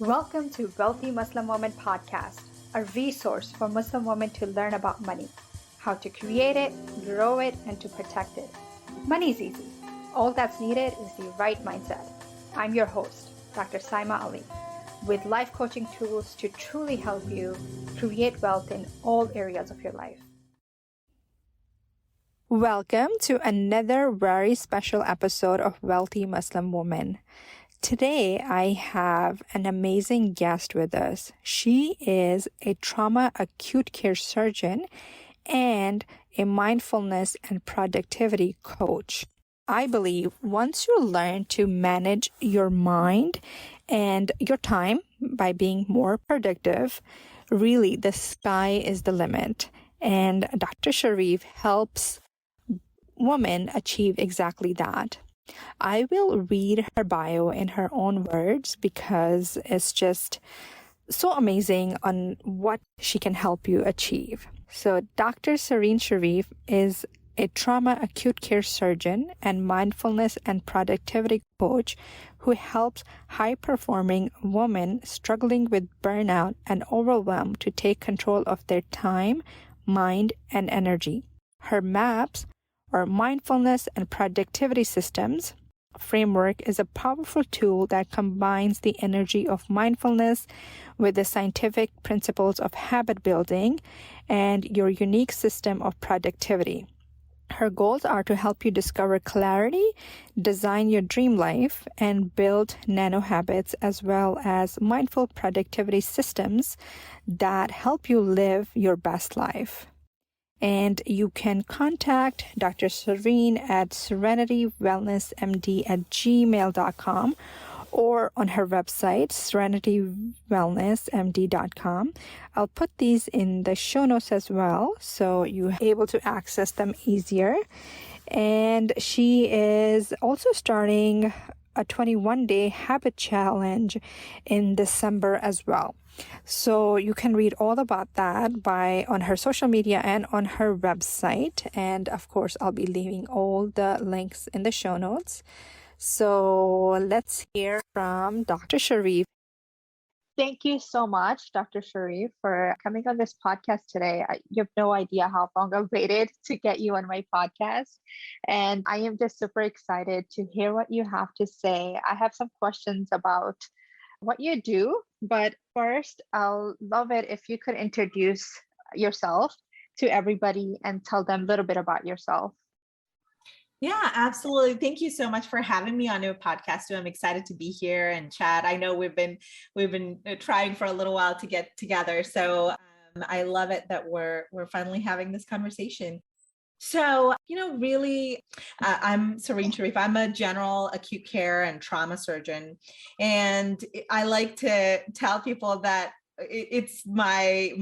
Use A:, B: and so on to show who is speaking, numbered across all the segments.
A: Welcome to Wealthy Muslim Woman Podcast, a resource for Muslim women to learn about money, how to create it, grow it, and to protect it. Money's easy. All that's needed is the right mindset. I'm your host, Dr. Saima Ali, with life coaching tools to truly help you create wealth in all areas of your life. Welcome to another very special episode of Wealthy Muslim Woman. Today, I have an amazing guest with us. She is a Trauma Acute Care Surgeon and a mindfulness and productivity coach. I believe once you learn to manage your mind and your time by being more productive, really the sky is the limit. And Dr. Shereef helps women achieve exactly that. I will read her bio in her own words because it's just so amazing on what she can help you achieve. So Dr. Serene Shereef is a trauma acute care surgeon and mindfulness and productivity coach who helps high-performing women struggling with burnout and overwhelm to take control of their time, mind, and energy. Her MAPS, or Mindfulness and Productivity Systems framework, is a powerful tool that combines the energy of mindfulness with the scientific principles of habit building and your unique system of productivity. Her goals are to help you discover clarity, design your dream life, and build nano habits as well as mindful productivity systems that help you live your best life. And you can contact Dr. Serene at serenitywellnessmd@gmail.com or on her website, serenitywellnessmd.com. I'll put these in the show notes as well, so you're able to access them easier. And she is also starting a 21-day habit challenge in December as well. So you can read all about that on her social media and on her website. And of course, I'll be leaving all the links in the show notes. So let's hear from Dr. Shereef. Thank you so much, Dr. Shereef, for coming on this podcast today. You have no idea how long I've waited to get you on my podcast. And I am just super excited to hear what you have to say. I have some questions about what you do, but first, I'll love it if you could introduce yourself to everybody and tell them a little bit about yourself.
B: Yeah, absolutely. Thank you so much for having me on your podcast. I'm excited to be here and chat. I know we've been trying for a little while to get together, so I love it that we're finally having this conversation. So, really, I'm Serene Shereef. I'm a general acute care and trauma surgeon. And I like to tell people that it's my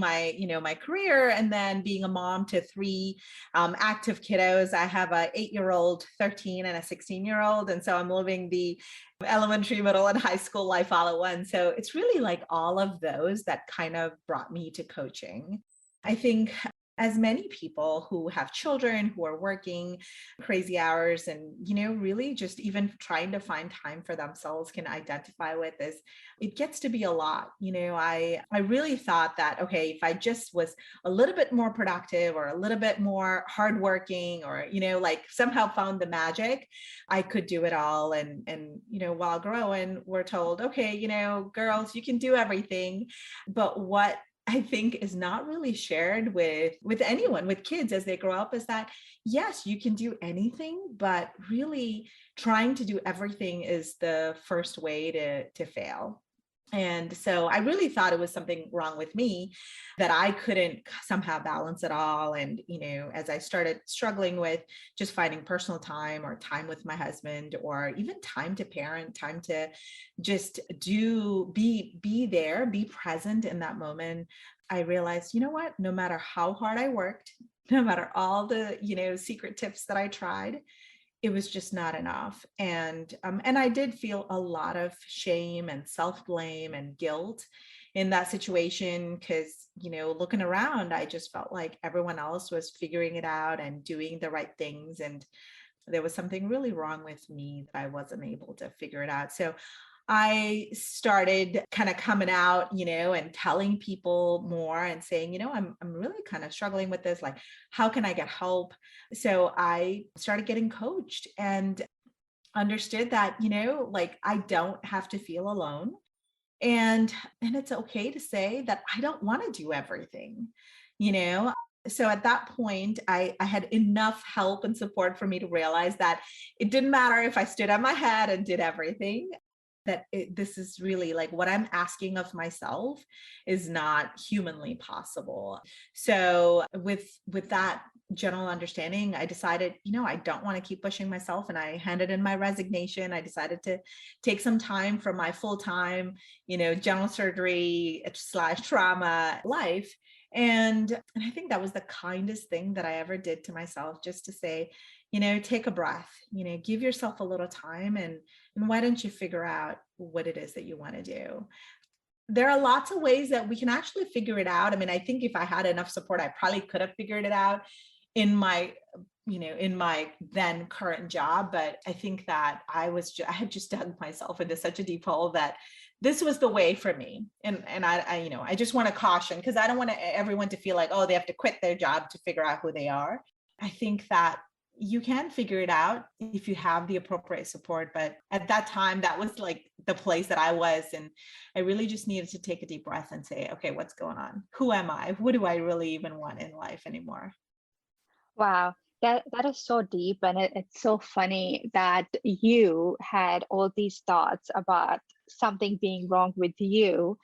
B: career, and then being a mom to three active kiddos. I have a 8-year-old, 13, and a 16-year-old. And so I'm living the elementary, middle, and high school life all at once. So it's really like all of those that kind of brought me to coaching. I think as many people who have children who are working crazy hours and, really just even trying to find time for themselves can identify with this, it gets to be a lot. I really thought that, okay, if I just was a little bit more productive or a little bit more hardworking or, like somehow found the magic, I could do it all. And while growing, we're told, okay, girls, you can do everything. But what I think is not really shared with anyone, with kids as they grow up, is that, yes, you can do anything, but really trying to do everything is the first way to fail. And so I really thought it was something wrong with me, that I couldn't somehow balance it all. And, as I started struggling with just finding personal time or time with my husband, or even time to parent, time to just be there, be present in that moment, I realized, what, no matter how hard I worked, no matter all the, secret tips that I tried, it was just not enough. And I did feel a lot of shame and self-blame and guilt in that situation, because, looking around, I just felt like everyone else was figuring it out and doing the right things. And there was something really wrong with me that I wasn't able to figure it out. So I started kind of coming out, and telling people more and saying, I'm really kind of struggling with this. Like, how can I get help? So I started getting coached and understood that, like I don't have to feel alone. And it's okay to say that I don't want to do everything, you know. So at that point, I had enough help and support for me to realize that it didn't matter if I stood on my head and did everything, that this is really like what I'm asking of myself is not humanly possible. So with that general understanding, I decided, I don't want to keep pushing myself, and I handed in my resignation. I decided to take some time from my full-time, general surgery / trauma life. And I think that was the kindest thing that I ever did to myself, just to say, take a breath, give yourself a little time, and why don't you figure out what it is that you want to do? There are lots of ways that we can actually figure it out. I mean, I think if I had enough support, I probably could have figured it out in my in my then current job. But I think that I had just dug myself into such a deep hole that this was the way for me. And I just want to caution, because I don't want everyone to feel like, oh, they have to quit their job to figure out who they are. I think that you can figure it out if you have the appropriate support. But at that time, that was like the place that I was. And I really just needed to take a deep breath and say, okay, what's going on? Who am I? What do I really even want in life anymore?
A: Wow, that is so deep, and it's so funny that you had all these thoughts about something being wrong with you,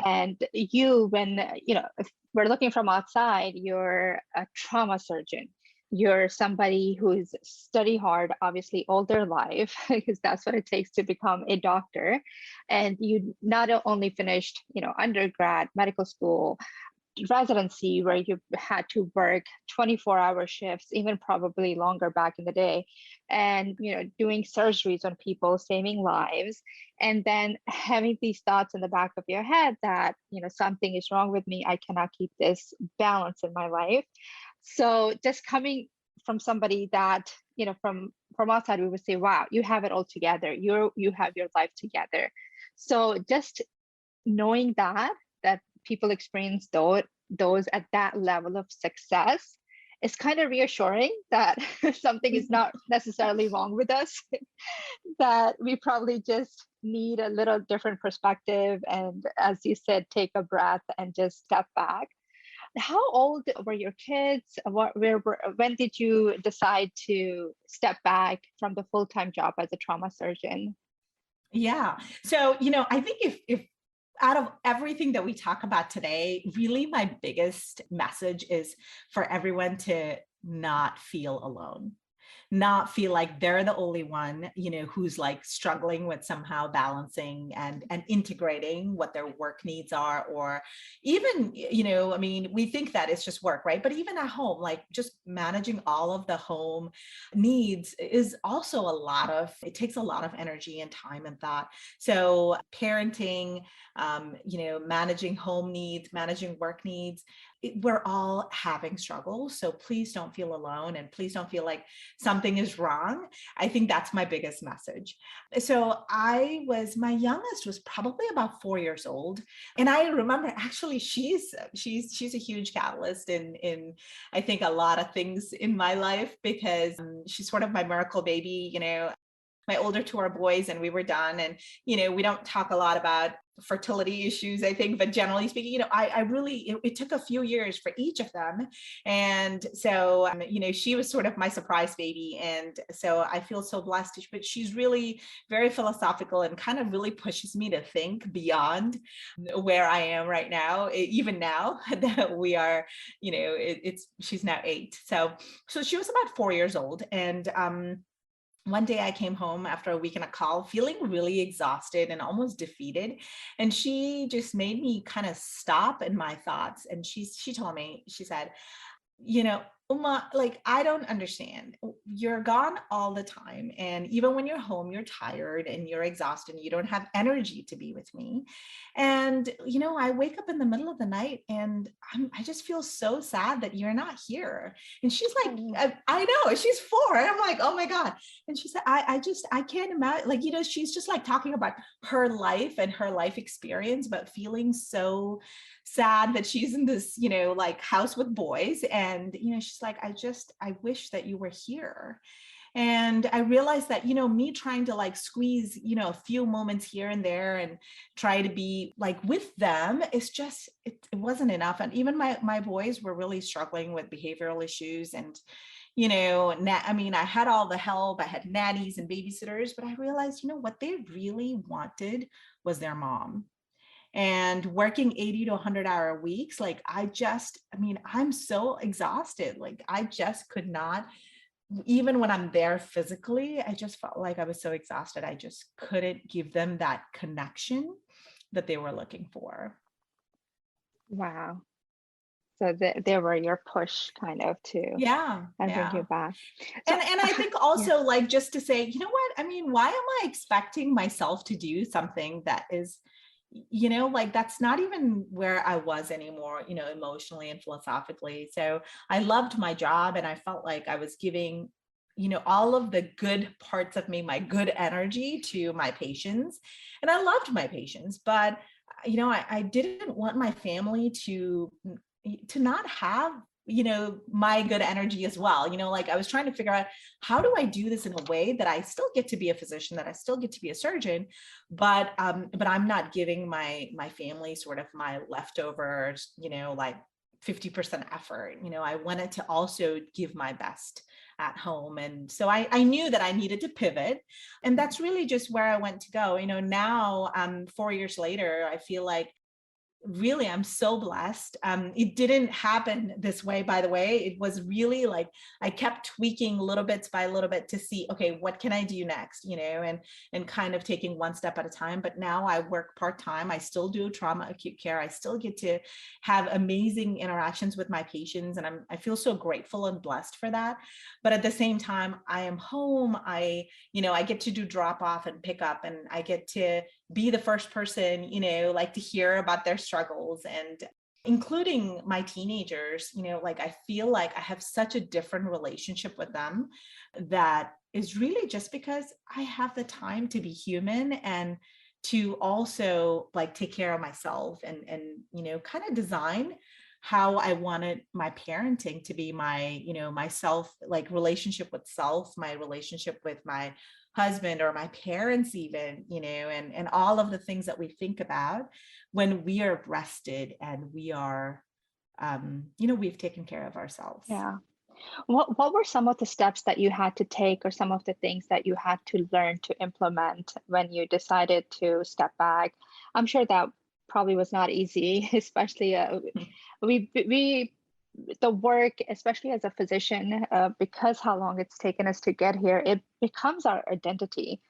A: and you, when if we're looking from outside, you're a trauma surgeon. You're somebody who's study hard, obviously, all their life, because that's what it takes to become a doctor. And you not only finished, undergrad, medical school, residency where you had to work 24-hour shifts, even probably longer back in the day, and doing surgeries on people, saving lives, and then having these thoughts in the back of your head that something is wrong with me, I cannot keep this balance in my life. So just coming from somebody that from outside, we would say, wow, you have it all together, you have your life together. So just knowing that people experience those at that level of success is kind of reassuring that something is not necessarily wrong with us, that we probably just need a little different perspective, and as you said, take a breath and just step back. How old were your kids? When did you decide to step back from the full-time job as a trauma surgeon?
B: Yeah. So, I think if out of everything that we talk about today, really my biggest message is for everyone to not feel alone, not feel like they're the only one, who's like struggling with somehow balancing and integrating what their work needs are, or even, I mean, we think that it's just work, right? But even at home, like just managing all of the home needs is also it takes a lot of energy and time and thought. So parenting, managing home needs, managing work needs, we're all having struggles. So please don't feel alone, and please don't feel like something is wrong. I think that's my biggest message. So my youngest was probably about 4 years old. And I remember actually she's a huge catalyst in I think a lot of things in my life, because she's sort of my miracle baby. My older two are boys, and we were done. And, we don't talk a lot about fertility issues, I think, but generally speaking, I really, it took a few years for each of them. And so, she was sort of my surprise baby. And so I feel so blessed, but she's really very philosophical and kind of really pushes me to think beyond where I am right now, even now that we are, she's now 8. So she was about 4 years old. And, one day I came home after a week in a call feeling really exhausted and almost defeated. And she just made me kind of stop in my thoughts. And she told me, she said, you know, Uma, like, I don't understand. You're gone all the time. And even when you're home, you're tired and you're exhausted and you don't have energy to be with me. And, I wake up in the middle of the night and I just feel so sad that you're not here. And she's like,
A: Oh,
B: I know, she's 4. And I'm like, oh my God. And she said, I can't imagine, like, she's just like talking about her life and her life experience, but feeling so sad that she's in this, like house with boys. And, she's like, I wish that you were here. And I realized that, me trying to like squeeze, a few moments here and there and try to be like with them, it's just, it wasn't enough. And even my boys were really struggling with behavioral issues. And, I had all the help, I had nannies and babysitters, but I realized, what they really wanted was their mom. And working 80 to 100-hour weeks, like I'm so exhausted. Like I just could not, even when I'm there physically, I just felt like I was so exhausted. I just couldn't give them that connection that they were looking for.
A: wow. So they were your push kind of to
B: Yeah.
A: bring you
B: Yeah.
A: back. So,
B: And I think
A: yeah.
B: also like just to say, what? Why am I expecting myself to do something that is, like that's not even where I was anymore, emotionally and philosophically. So I loved my job and I felt like I was giving, all of the good parts of me, my good energy to my patients. And I loved my patients, but I didn't want my family to not have my good energy as well. Like I was trying to figure out, how do I do this in a way that I still get to be a physician, that I still get to be a surgeon, but I'm not giving my family sort of my leftovers, like 50% effort. I wanted to also give my best at home. And so I knew that I needed to pivot. And that's really just where I went to go. Now 4 years later, I feel like really I'm so blessed. It didn't happen this way, by the way. It was really like I kept tweaking little bits by little bit to see, okay, what can I do next, and kind of taking one step at a time. But now I work part-time. I still do trauma acute care. I still get to have amazing interactions with my patients, and I feel so grateful and blessed for that. But at the same time, I am home. I get to do drop off and pick up, and I get to be the first person, like to hear about their struggles, and including my teenagers, like I feel like I have such a different relationship with them that is really just because I have the time to be human and to also like take care of myself and kind of design how I wanted my parenting to be, my, myself, like relationship with self, my relationship with my husband or my parents even, and all of the things that we think about when we are rested and we are, we've taken care of ourselves.
A: Yeah. What were some of the steps that you had to take, or some of the things that you had to learn to implement when you decided to step back? I'm sure that probably was not easy, especially we the work, especially as a physician, because how long it's taken us to get here, it becomes our identity.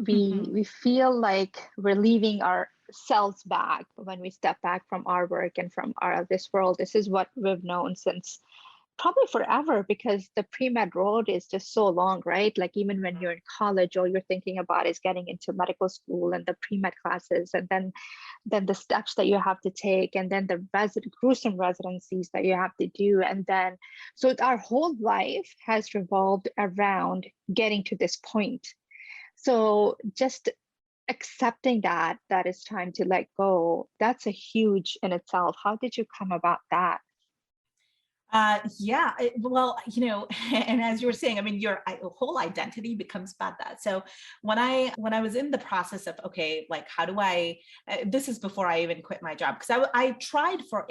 A: We feel like we're leaving ourselves back when we step back from our work and from our this world. This is what we've known since probably forever, because the pre-med road is just so long, right? Like even when you're in college, all you're thinking about is getting into medical school and the pre-med classes, and then the steps that you have to take, and then the gruesome residencies that you have to do. And then, so our whole life has revolved around getting to this point. So just accepting that it's time to let go, that's a huge in itself. How did you come about that?
B: Yeah, well, and as you were saying, your whole identity becomes about that. So when I was in the process of, okay, like, how do I, this is before I even quit my job, because I tried for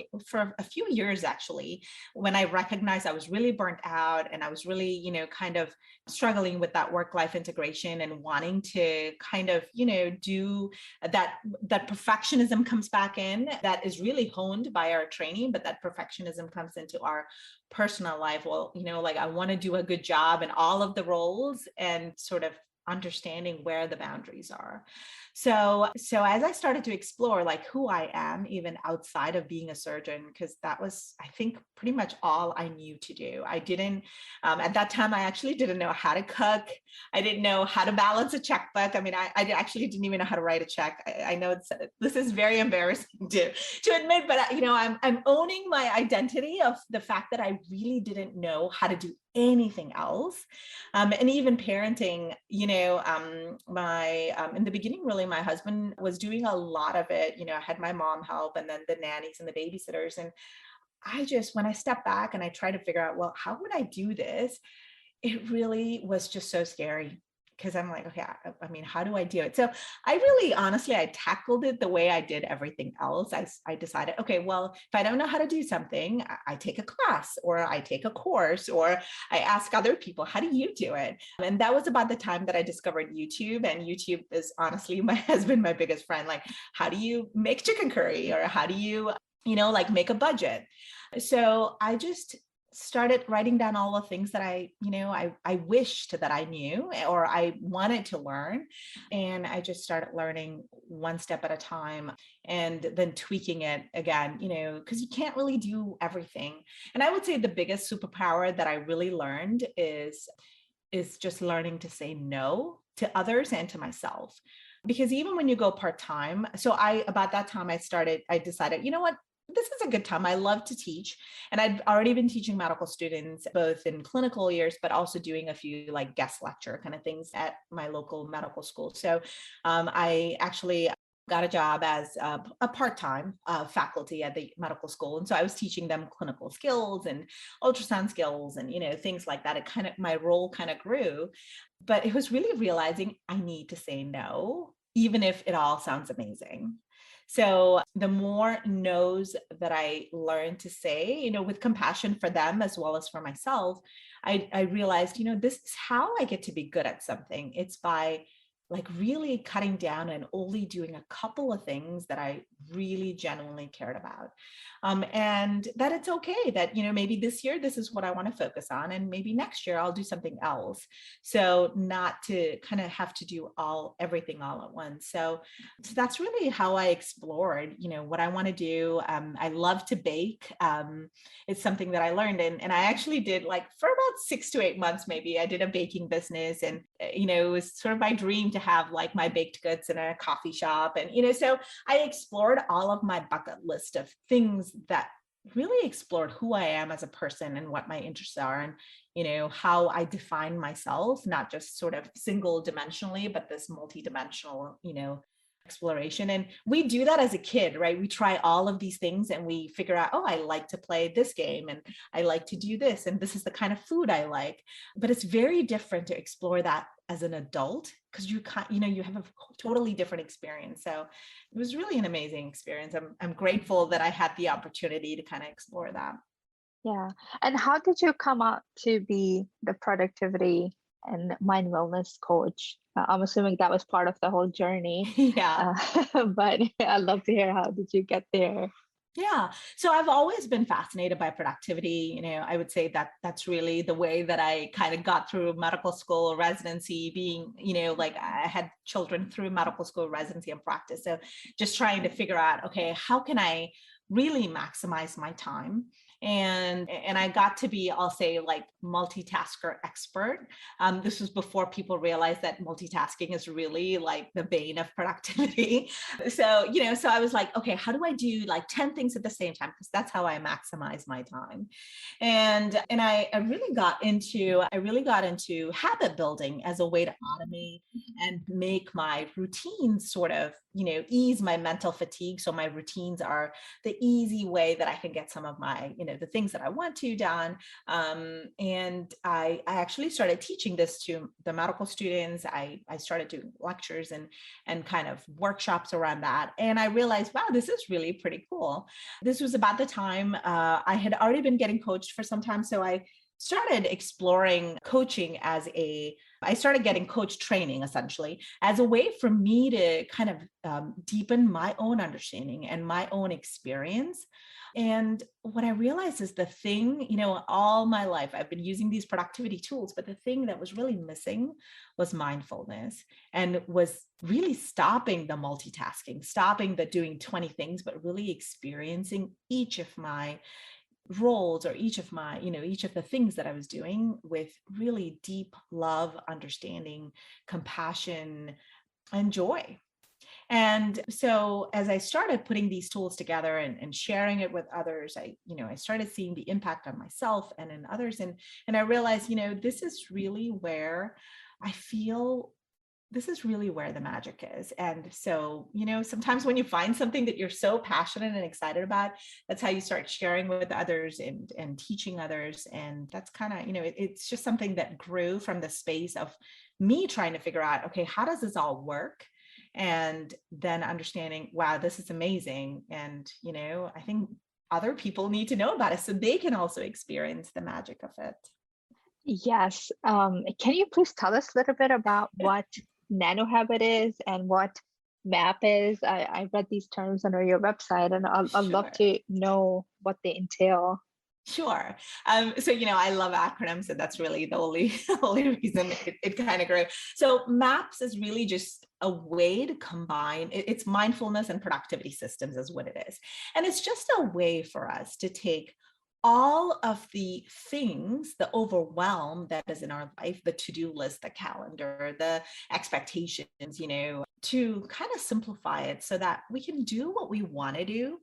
B: a few years, actually, when I recognized I was really burnt out and I was really, kind of struggling with that work-life integration and wanting to kind of, do that perfectionism comes back in, that is really honed by our training, but that perfectionism comes into our personal life. Well, like I want to do a good job in all of the roles and sort of understanding where the boundaries are. So as I started to explore like who I am, even outside of being a surgeon, because that was, I think, pretty much all I knew to do. I didn't, at that time, I actually didn't know how to cook. I didn't know how to balance a checkbook. I mean, I actually didn't even know how to write a check. I know this is very embarrassing to admit, but I'm owning my identity of the fact that I really didn't know how to do anything else. And even parenting, in the beginning, really, my husband was doing a lot of it. I had my mom help, and then the nannies and the babysitters. And when I step back and I try to figure out, well, how would I do this? It really was just so scary, because I'm like, okay, I mean, how do I do it? So I really, honestly, I tackled it the way I did everything else. I decided, okay, well, if I don't know how to do something, I take a class, or I take a course, or I ask other people, how do you do it? And that was about the time that I discovered YouTube. And YouTube is honestly has been my biggest friend. Like, how do you make chicken curry? Or how do you, like make a budget? So I just started writing down all the things that I wished that I knew or I wanted to learn. And I just started learning one step at a time, and then tweaking it again, because you can't really do everything. And I would say the biggest superpower that I really learned is just learning to say no to others and to myself. Because even when you go part-time, about that time I decided, you know what? This is a good time. I love to teach. And I'd already been teaching medical students, both in clinical years, but also doing a few like guest lecture kind of things at my local medical school. So I actually got a job as a part-time faculty at the medical school. And so I was teaching them clinical skills and ultrasound skills and, things like that. My role kind of grew, but it was really realizing I need to say no, even if it all sounds amazing. So the more no's that I learned to say, with compassion for them as well as for myself, I realized, this is how I get to be good at something. It's by like really cutting down and only doing a couple of things that I really genuinely cared about. And that it's okay that, maybe this year, this is what I want to focus on. And maybe next year I'll do something else. So not to kind of have to do everything all at once. So that's really how I explored, what I want to do. I love to bake. It's something that I learned. And I actually did like for about 6 to 8 months, maybe I did a baking business, and, it was sort of my dream to have like my baked goods in a coffee shop. And, so I explored all of my bucket list of things that really explored who I am as a person and what my interests are, and, how I define myself, not just sort of single dimensionally, but this multidimensional, exploration. And we do that as a kid, right? We try all of these things and we figure out, oh, I like to play this game and I like to do this, and this is the kind of food I like. But it's very different to explore that as an adult, because you have a totally different experience. So it was really an amazing experience. I'm grateful that I had the opportunity to kind of explore that.
A: Yeah. And how did you come up to be the productivity and mind wellness coach? I'm assuming that was part of the whole journey.
B: Yeah.
A: But I'd love to hear, how did you get there?
B: Yeah. So I've always been fascinated by productivity. I would say that that's really the way that I kind of got through medical school residency, being, like I had children through medical school residency and practice. So just trying to figure out, okay, how can I really maximize my time? And I got to be, I'll say, like multitasker expert. This was before people realized that multitasking is really like the bane of productivity. So, so I was like, okay, how do I do like 10 things at the same time? Because that's how I maximize my time. And I really got into habit building as a way to automate and make my routines sort of, ease my mental fatigue. So my routines are the easy way that I can get some of my, the things that I want to done. And I actually started teaching this to the medical students. I started doing lectures and kind of workshops around that. And I realized, wow, this is really pretty cool. This was about the time I had already been getting coached for some time. So I started exploring coaching as a I started getting coach training essentially as a way for me to kind of deepen my own understanding and my own experience. And what I realized is the thing, all my life I've been using these productivity tools, but the thing that was really missing was mindfulness, and was really stopping the multitasking, stopping the doing 20 things, but really experiencing each of my roles, or each of my, each of the things that I was doing with really deep love, understanding, compassion, and joy. And so as I started putting these tools together and sharing it with others, I started seeing the impact on myself and in others. And I realized, this is really where I feel this is really where the magic is. And so, sometimes when you find something that you're so passionate and excited about, that's how you start sharing with others and teaching others. And that's kind of, it's just something that grew from the space of me trying to figure out, okay, how does this all work? And then understanding, wow, this is amazing. And, I think other people need to know about it so they can also experience the magic of it.
A: Yes. Can you please tell us a little bit about what nanohabit is and what MAP is? I read these terms under your website, and I'd love
B: Sure.
A: to know what they entail.
B: Sure. So, I love acronyms, and that's really the only, only reason it kind of grew. So MAPS is really just a way to combine, it's mindfulness and productivity systems is what it is. And it's just a way for us to take all of the things, the overwhelm that is in our life, the to-do list, the calendar, the expectations, to kind of simplify it so that we can do what we want to do,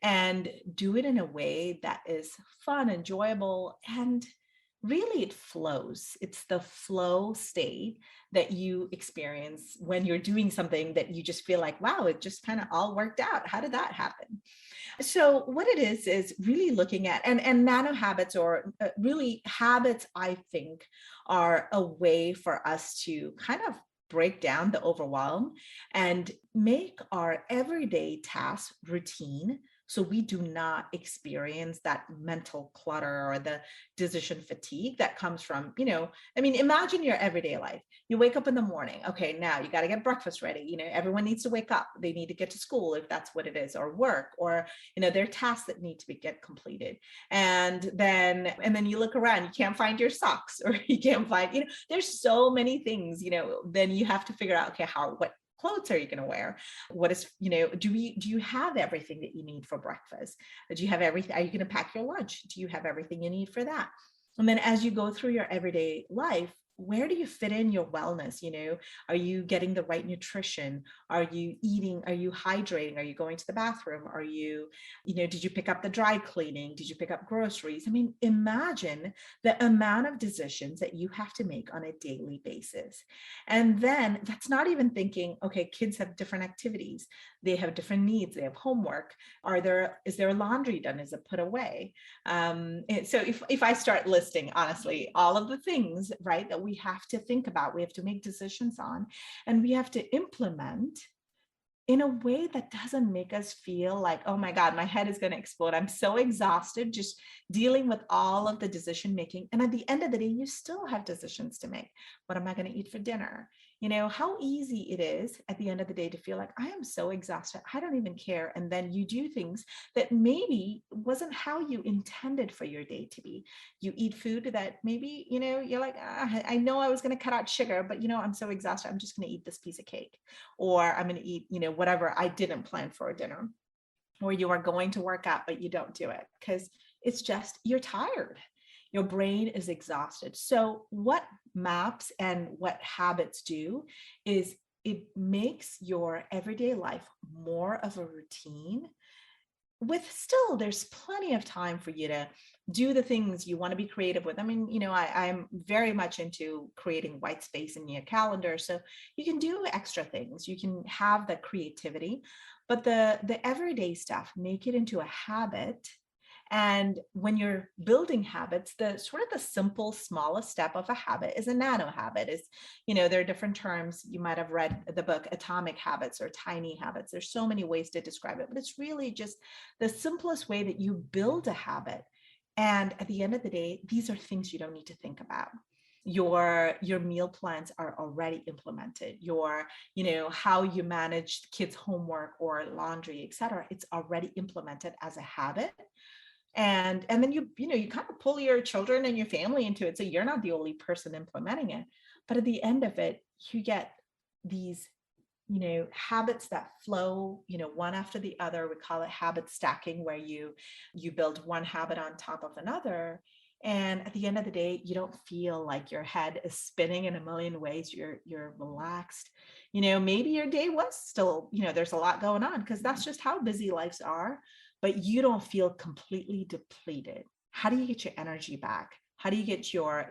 B: and do it in a way that is fun, enjoyable, and really it flows. It's the flow state that you experience when you're doing something that you just feel like, wow, it just kind of all worked out. How did that happen? So what it is really looking at, and nano habits, or really habits, I think, are a way for us to kind of break down the overwhelm and make our everyday tasks routine, so we do not experience that mental clutter or the decision fatigue that comes from, imagine your everyday life. You wake up in the morning. Okay, now you got to get breakfast ready. Everyone needs to wake up. They need to get to school if that's what it is, or work, or, there are tasks that need to get completed. And then you look around, you can't find your socks, or you can't find, there's so many things, then you have to figure out, okay, what clothes are you going to wear? What is, do you have everything that you need for breakfast? Do you have everything? Are you going to pack your lunch? Do you have everything you need for that? And then as you go through your everyday life, where do you fit in your wellness? Are you getting the right nutrition? Are you eating? Are you hydrating? Are you going to the bathroom? Are you, did you pick up the dry cleaning? Did you pick up groceries? Imagine the amount of decisions that you have to make on a daily basis. And then that's not even thinking, okay, kids have different activities. They have different needs. They have homework. Is there laundry done? Is it put away? So if I start listing, honestly, all of the things, right, that we have to think about, we have to make decisions on, and we have to implement in a way that doesn't make us feel like, oh my God, my head is going to explode. I'm so exhausted just dealing with all of the decision making. And at the end of the day, you still have decisions to make. What am I going to eat for dinner? How easy it is at the end of the day to feel like, I am so exhausted, I don't even care. And then you do things that maybe wasn't how you intended for your day to be. You eat food that maybe, you're like, I know I was going to cut out sugar, but I'm so exhausted, I'm just going to eat this piece of cake. Or I'm going to eat, whatever I didn't plan for a dinner. Or you are going to work out, but you don't do it because it's just, you're tired. Your brain is exhausted. So what MAPS and what habits do is it makes your everyday life more of a routine, with still there's plenty of time for you to do the things you want to be creative with. I'm very much into creating white space in your calendar, so you can do extra things, you can have the creativity, but the everyday stuff, make it into a habit. And when you're building habits, the sort of the simple, smallest step of a habit is a nano habit. There are different terms. You might have read the book Atomic Habits or Tiny Habits. There's so many ways to describe it, but it's really just the simplest way that you build a habit. And at the end of the day, these are things you don't need to think about. your meal plans are already implemented. Your, how you manage kids' homework or laundry, etc. It's already implemented as a habit. And then you kind of pull your children and your family into it. So you're not the only person implementing it. But at the end of it, you get these habits that flow, one after the other. We call it habit stacking, where you build one habit on top of another. And at the end of the day, you don't feel like your head is spinning in a million ways. You're relaxed. Maybe your day was still, there's a lot going on, because that's just how busy lives are, but you don't feel completely depleted. How do you get your energy back? How do you get your,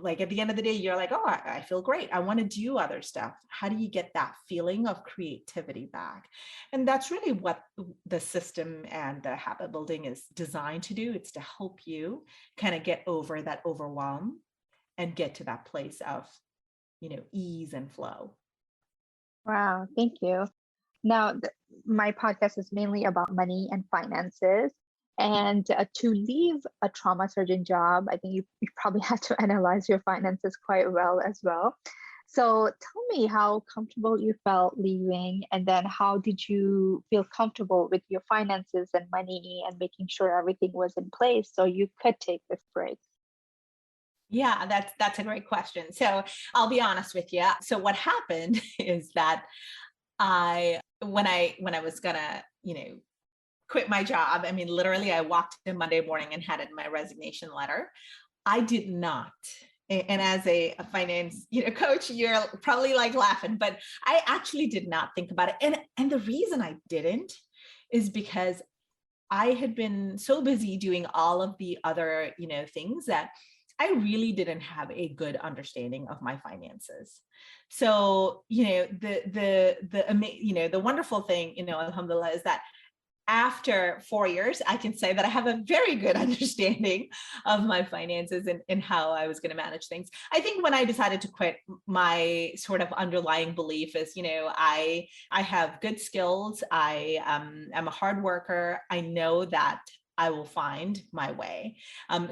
B: like at the end of the day, you're like, oh, I feel great. I want to do other stuff. How do you get that feeling of creativity back? And that's really what the system and the habit building is designed to do. It's to help you kind of get over that overwhelm and get to that place of, ease and flow.
A: Wow, thank you. Now, my podcast is mainly about money and finances. And to leave a trauma surgeon job, I think you probably had to analyze your finances quite well as well. So tell me how comfortable you felt leaving, and then how did you feel comfortable with your finances and money and making sure everything was in place so you could take this break?
B: Yeah, that's a great question. So I'll be honest with you. So what happened is that when I was gonna, quit my job, I mean, literally, I walked in Monday morning and handed my resignation letter. I did not. And as a finance, coach, you're probably like laughing, but I actually did not think about it. And the reason I didn't is because I had been so busy doing all of the other, things, that I really didn't have a good understanding of my finances. So, the wonderful thing, alhamdulillah, is that after 4 years, I can say that I have a very good understanding of my finances and how I was going to manage things. I think when I decided to quit, my sort of underlying belief is, I have good skills. I am a hard worker. I know that I will find my way.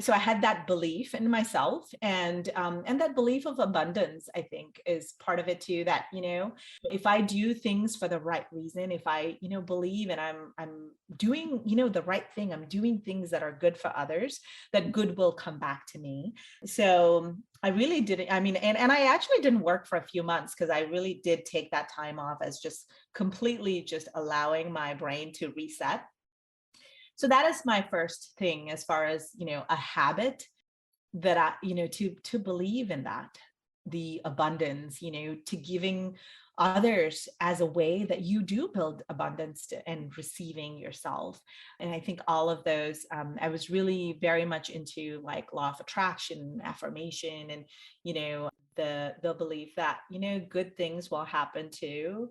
B: So I had that belief in myself, and that belief of abundance, I think, is part of it too. That if I do things for the right reason, if I believe and I'm doing the right thing, I'm doing things that are good for others, that good will come back to me. So I really didn't. I mean, and I actually didn't work for a few months, because I really did take that time off as just completely just allowing my brain to reset. So that is my first thing, as far as, a habit that I, to believe in that, the abundance, to giving others as a way that you do build abundance and receiving yourself. And I think all of those, I was really very much into like law of attraction, affirmation, and, the belief that, good things will happen to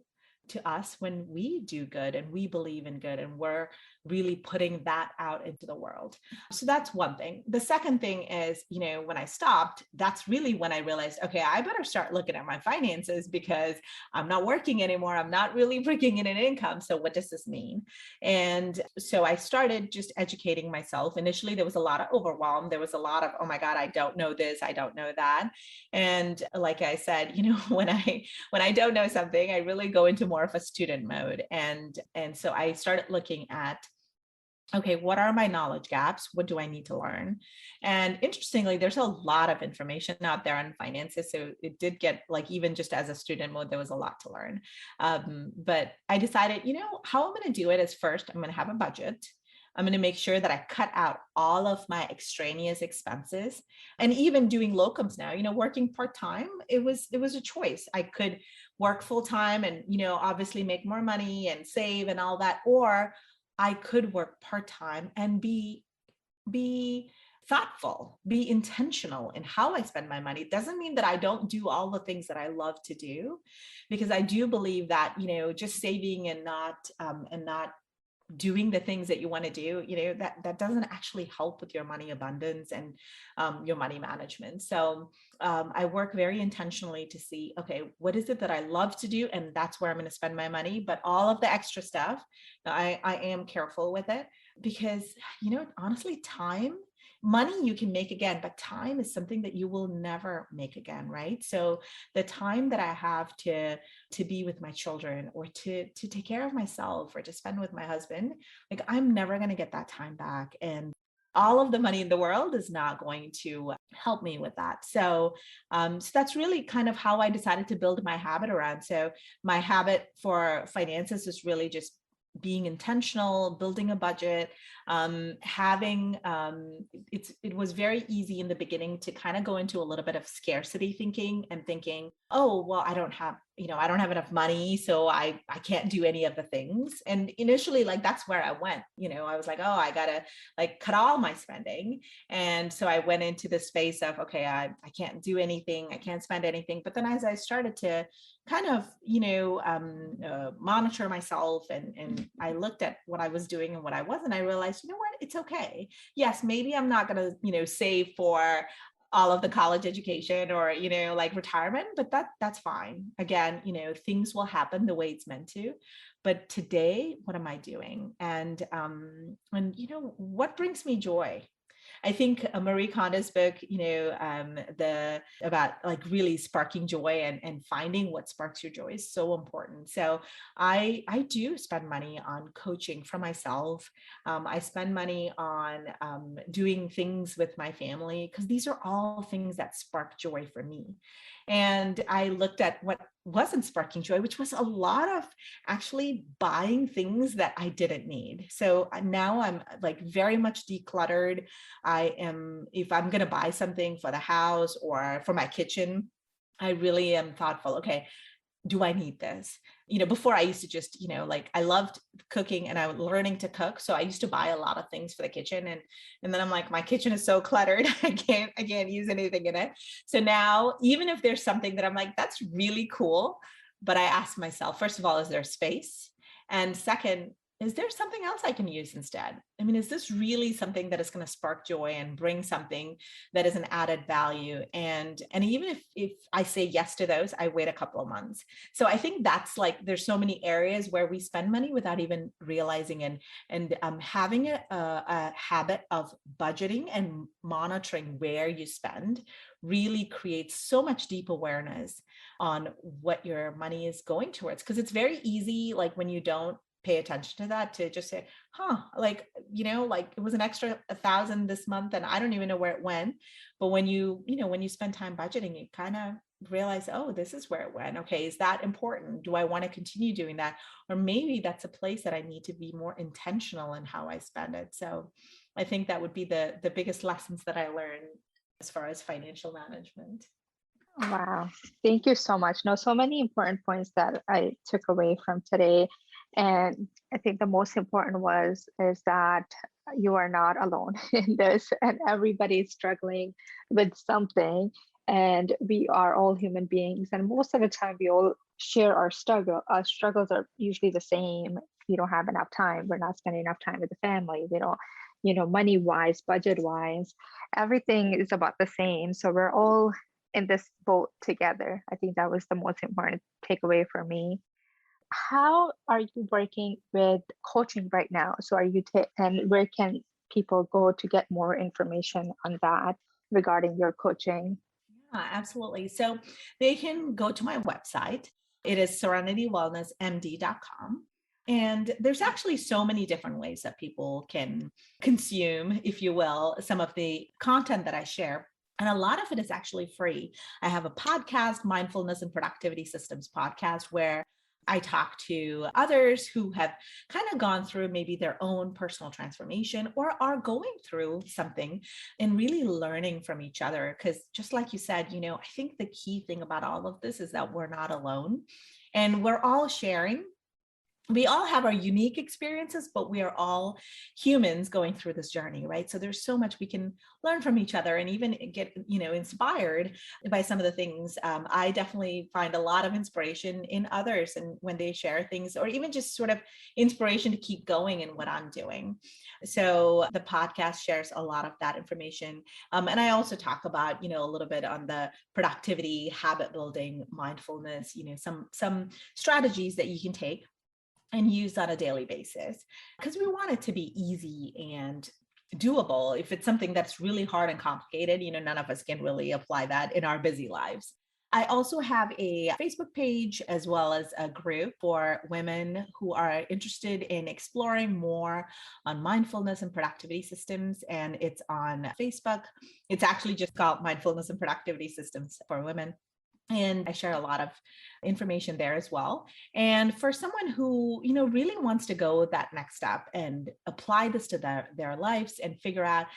B: us when we do good and we believe in good, and we're really putting that out into the world. So that's one thing. The second thing is, when I stopped, that's really when I realized, okay, I better start looking at my finances, because I'm not working anymore. I'm not really bringing in an income. So what does this mean? And so I started just educating myself. Initially, there was a lot of overwhelm. There was a lot of, oh my God, I don't know this, I don't know that. And like I said, when I don't know something, I really go into more of a student mode. And so I started looking at, okay, what are my knowledge gaps? What do I need to learn? And interestingly, there's a lot of information out there on finances. So it did get, like, even just as a student mode, there was a lot to learn. But I decided, how I'm going to do it is, first, I'm going to have a budget. I'm going to make sure that I cut out all of my extraneous expenses. And even doing locums now, working part-time, it was a choice. I could work full-time and, obviously make more money and save and all that, or I could work part-time and be thoughtful, be intentional in how I spend my money. It doesn't mean that I don't do all the things that I love to do, because I do believe that, just saving and not doing the things that you want to do, that doesn't actually help with your money abundance and your money management. So I work very intentionally to see, okay, what is it that I love to do? And that's where I'm going to spend my money. But all of the extra stuff, I am careful with it, because, honestly, time money you can make again, but time is something that you will never make again, right? So the time that I have to be with my children, or to take care of myself, or to spend with my husband, like I'm never going to get that time back. And all of the money in the world is not going to help me with that. So that's really kind of how I decided to build my habit around. So my habit for finances is really just being intentional, building a budget, it was very easy in the beginning to kind of go into a little bit of scarcity thinking, and thinking, oh, well, I don't have enough money, so I can't do any of the things. And initially, like, that's where I went. I was like, oh, I gotta like cut all my spending. And so I went into the space of, okay, I can't do anything, I can't spend anything. But then as I started to kind of, monitor myself, and I looked at what I was doing and what I wasn't, I realized, you know what, it's okay. Yes, maybe I'm not going to, save for all of the college education, or, like retirement, but that's fine. Again, things will happen the way it's meant to. But today, what am I doing? And what brings me joy? I think Marie Kondo's book, about like really sparking joy, and finding what sparks your joy is so important. So I do spend money on coaching for myself. I spend money on doing things with my family, because these are all things that spark joy for me. And I looked at what wasn't sparking joy, which was a lot of actually buying things that I didn't need. So now I'm like very much decluttered. If I'm going to buy something for the house or for my kitchen, I really am thoughtful. Okay, do I need this? Before I used to just, like I loved cooking and I was learning to cook. So I used to buy a lot of things for the kitchen. And then I'm like, my kitchen is so cluttered. I can't use anything in it. So now, even if there's something that I'm like, that's really cool, but I ask myself, first of all, is there space? And second, is there something else I can use instead? I mean, is this really something that is going to spark joy and bring something that is an added value? And even if I say yes to those, I wait a couple of months. So I think that's like, there's so many areas where we spend money without even realizing, and having a habit of budgeting and monitoring where you spend really creates so much deep awareness on what your money is going towards. Because it's very easy, like when you don't pay attention to that, to just say, like it was an extra 1,000 this month and I don't even know where it went. But when you spend time budgeting, you kind of realize, oh, this is where it went. Okay, is that important? Do I want to continue doing that? Or maybe that's a place that I need to be more intentional in how I spend it. So I think that would be the biggest lessons that I learned as far as financial management.
A: Wow. Thank you so much. No, so many important points that I took away from today. And I think the most important is that you are not alone in this, and everybody is struggling with something. And we are all human beings. And most of the time we all share our struggle. Our struggles are usually the same. We don't have enough time. We're not spending enough time with the family. We don't, money wise, budget wise, everything is about the same. So we're all in this boat together. I think that was the most important takeaway for me. How are you working with coaching right now? So and where can people go to get more information on that regarding your coaching?
B: Yeah, absolutely. So they can go to my website. It is serenitywellnessmd.com. And there's actually so many different ways that people can consume, if you will, some of the content that I share. And a lot of it is actually free. I have a podcast, Mindfulness and Productivity Systems podcast, where I talk to others who have kind of gone through maybe their own personal transformation, or are going through something, and really learning from each other. Because just like you said, I think the key thing about all of this is that we're not alone, and we're all sharing. We all have our unique experiences, but we are all humans going through this journey, right? So there's so much we can learn from each other, and even get, inspired by some of the things. I definitely find a lot of inspiration in others, and when they share things, or even just sort of inspiration to keep going in what I'm doing. So the podcast shares a lot of that information. And I also talk about, a little bit on the productivity, habit building, mindfulness, some strategies that you can take and use on a daily basis, because we want it to be easy and doable. If it's something that's really hard and complicated, none of us can really apply that in our busy lives. I also have a Facebook page as well as a group for women who are interested in exploring more on mindfulness and productivity systems. And it's on Facebook. It's actually just called Mindfulness and Productivity Systems for Women. And I share a lot of information there as well. And for someone who, really wants to go that next step and apply this to their lives and figure out,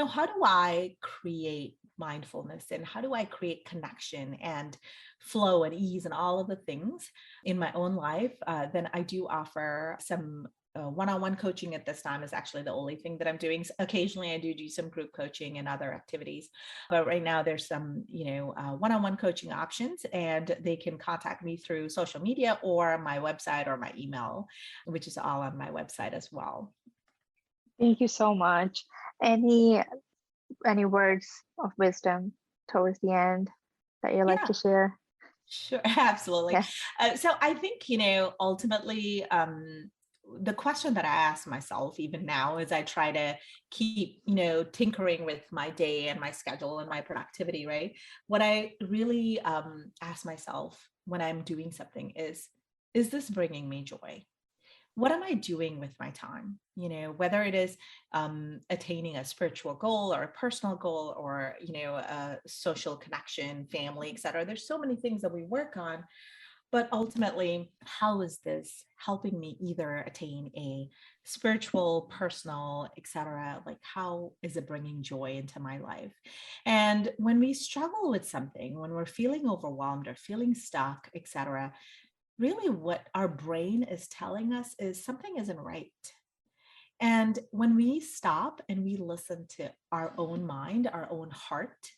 B: how do I create mindfulness and how do I create connection and flow and ease and all of the things in my own life, then I do offer some one-on-one coaching. At this time is actually the only thing that I'm doing. Occasionally I do some group coaching and other activities, but right now there's some one-on-one coaching options, and they can contact me through social media or my website or my email, which is all on my website as well.
A: Thank you so much. Any words of wisdom towards the end that you'd like to share?
B: Sure, absolutely.
A: Yeah.
B: So I think, ultimately, the question that I ask myself even now as I try to keep, tinkering with my day and my schedule and my productivity, right? What I really ask myself when I'm doing something is this bringing me joy? What am I doing with my time? Whether it is attaining a spiritual goal or a personal goal or, a social connection, family, et cetera. There's so many things that we work on, but ultimately, how is this helping me either attain a spiritual, personal, et cetera? Like, how is it bringing joy into my life? And when we struggle with something, when we're feeling overwhelmed or feeling stuck, et cetera, really what our brain is telling us is something isn't right. And when we stop and we listen to our own mind, our own heart,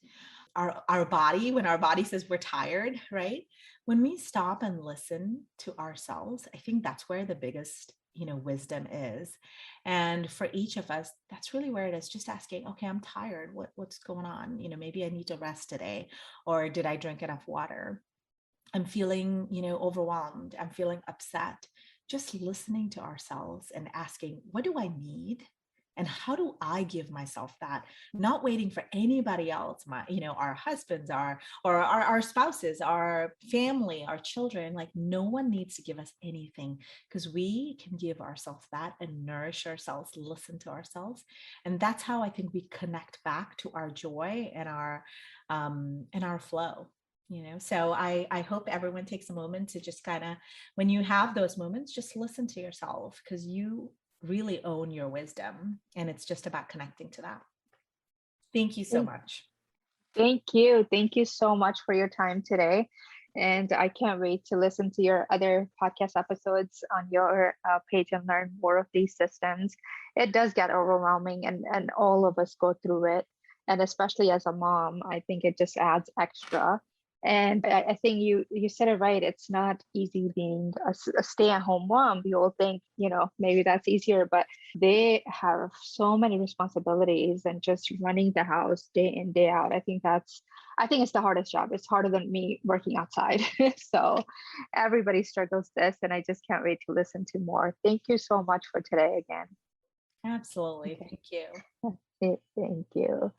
B: our body, when our body says we're tired, right? When we stop and listen to ourselves, I think that's where the biggest, wisdom is. And for each of us, that's really where it is. Just asking, okay, I'm tired. What's going on? Maybe I need to rest today, or did I drink enough water? I'm feeling, overwhelmed. I'm feeling upset. Just listening to ourselves and asking, what do I need? And how do I give myself that? Not waiting for anybody else, our husbands, our spouses, our family, our children. Like, no one needs to give us anything, because we can give ourselves that and nourish ourselves, listen to ourselves. And that's how I think we connect back to our joy and our flow. So I hope everyone takes a moment to just kind of, when you have those moments, just listen to yourself, because you really own your wisdom, and it's just about connecting to that. Thank you so much.
A: Thank you. Thank you so much for your time today. And I can't wait to listen to your other podcast episodes on your page and learn more of these systems. It does get overwhelming, and all of us go through it. And especially as a mom, I think it just adds extra. And I think you said it right. It's not easy being a stay-at-home mom. You all think, maybe that's easier, but they have so many responsibilities and just running the house day in, day out. I think it's the hardest job. It's harder than me working outside. So everybody struggles this, and I just can't wait to listen to more. Thank you so much for today again.
B: Absolutely.
A: Okay.
B: Thank you.
A: Thank you.